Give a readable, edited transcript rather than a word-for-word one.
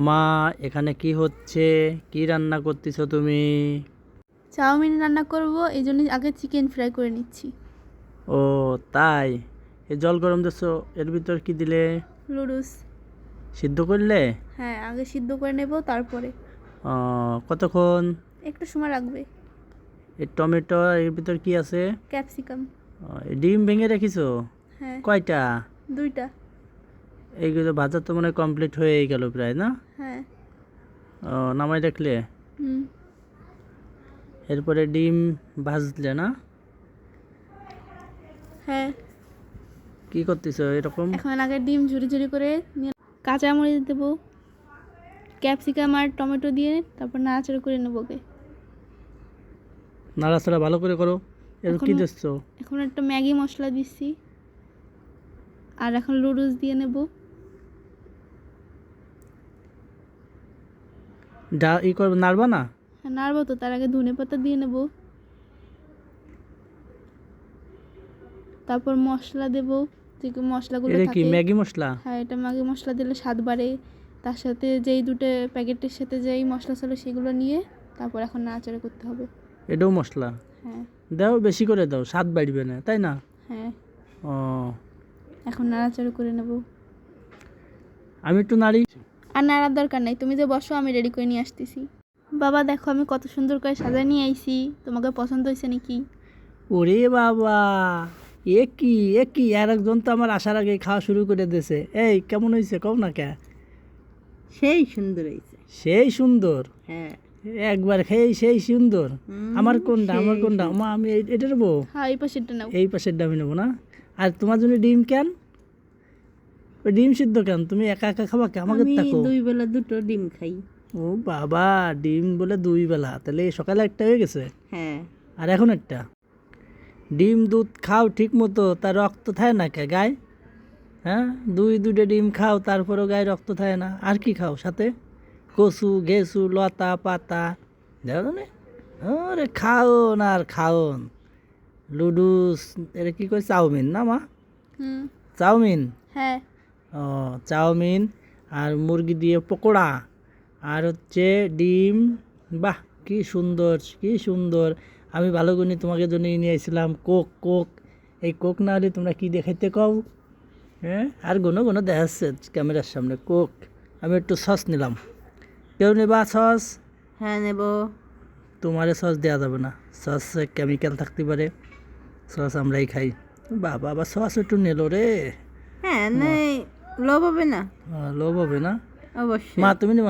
মা, এখানে কি হচ্ছে? কি রান্না করতেছো তুমি? চাউমিন রান্না করব, এই জন্য আগে চিকেন ফ্রাই করে নিচ্ছি। ও তাই? এই জল গরম দিছো, এর ভিতর কি দিলে? লুডুস। সিদ্ধ করলে? হ্যাঁ, আগে সিদ্ধ করে নেব, তারপরে ও, কতক্ষণ? একটু সময় লাগবে। এই টমেটো, এর ভিতর কি আছে? ক্যাপসিকাম। ডিম ভেঙে রেখেছো? হ্যাঁ, কয়টা? 2টা। এইগুলো ভাজা তো মনে হয় কমপ্লিট হয়ে গেল প্রায়, না? হ্যাঁ। ও, নামাই রাখলে? হুম। এরপরে ডিম ভাজলে, না? হ্যাঁ, কি করতেছো এরকম? এখন আগে ডিম ঝুরি ঝুরি করে নিয়ে কাঁচামরিচ দেবো, ক্যাপসিকাম আর টমেটো দিয়ে তারপর নাড়াচাড়া করে নেবো ওকে। নাড়াচাড়া ভালো করে করো। এর এখন কি দিচ্ছো? এখন একটা ম্যাগি মশলা দিচ্ছি, আর এখন লুডুস দিয়ে নেব। ই করবে, নাড়বা না? হ্যাঁ, নাড়বো তো, তার আগে ধনেপাতা দিয়ে নেব, তারপর মশলা দেব, যে মশলাগুলো এটা কি থাকে। ম্যাগি মশলা? হ্যাঁ, এটা ম্যাগি মশলা দিলে স্বাদ বাড়ে। তার সাথে যেই দুটো প্যাকেটের সাথে যেই মশলা ছিল সেগুলো নিয়ে তারপর এখন নাড়াচাড়া করতে হবে। এটাও মশলা? হ্যাঁ। দাও, বেশি করে দাও, স্বাদ বাড়বে না, তাই না? হ্যাঁ, ও, এখন নাড়াচাড়া করে নেব। আমি একটু নাড়ি। আর নাড়ার দরকার নাই, তুমি যে বসো, আমি রেডি করে নিয়ে আসতেছি। বাবা দেখো, আমি কত সুন্দর করে সাজায় নিয়ে আইছি, তোমাকে পছন্দ হয়েছে নাকি? ওরে বাবা, এ কি আর একজন তো আমার আসার আগে খাওয়া শুরু করে দিয়েছে। এই কেমন হয়েছে কও না কে? সেই সুন্দর হয়েছে। সেই সুন্দর? হ্যাঁ। একবার খেয়ে সেই সুন্দর। আমার কোনটা, আমার সেই কোনটা? মা, আমি এটা নেবো? হ্যাঁ, এই পাশেরটা নাও। এই পাশের ডামি নেবো, না? আর তোমার জন্য ডিম কেন? ওই ডিম সিদ্ধ কেন? তুমি একা একা খাবা কে? আমাকে আমি তাকো। 2 বেলা 2টো ডিম খাই। ও বাবা, ডিম বলে 2 বেলা? তাহলে সকালে একটা হয়ে গেছে, হ্যাঁ। আর এখন একটা? ডিম দুধ খাও ঠিক মতো, তার রক্ত থাকে না কে গায়ে? হ্যাঁ, দুইটা ডিম খাও, তারপরেও গায়ে রক্ত থাকে না? আর কি খাও সাথে? কচু ঘেসু লতা পাতা, দেখো না? আরে খাওন আর খাওন। লুডুস, এটা কি করে? চাউমিন না মা? হুম। চাউমিন? হ্যাঁ। ও, চাউমিন আর মুরগি দিয়ে পকোড়া, আর হচ্ছে ডিম। বাহ, কি সুন্দর, কি সুন্দর! আমি ভালো করে তোমাকে জন্য নিয়ে এসেছিলাম কোক। এই কোক না হলে তোমরা কি দেখাইতে কও? হ্যাঁ, আর ঘন ঘন দেখাচ্ছে ক্যামেরার সামনে কোক। আমি একটু সস নিলাম। কেউ নেবা সস? হ্যাঁ, নেব। তোমারে সস দেওয়া যাবে না, সসে কেমিক্যাল থাকতে পারে। সস আমরাই খাই। বাবা, আবার সস একটু নিল রে। হ্যাঁ, নেই, লোভ হবে না? লোভ হবে না? অবশ্যই। মা, তুমি নিবা?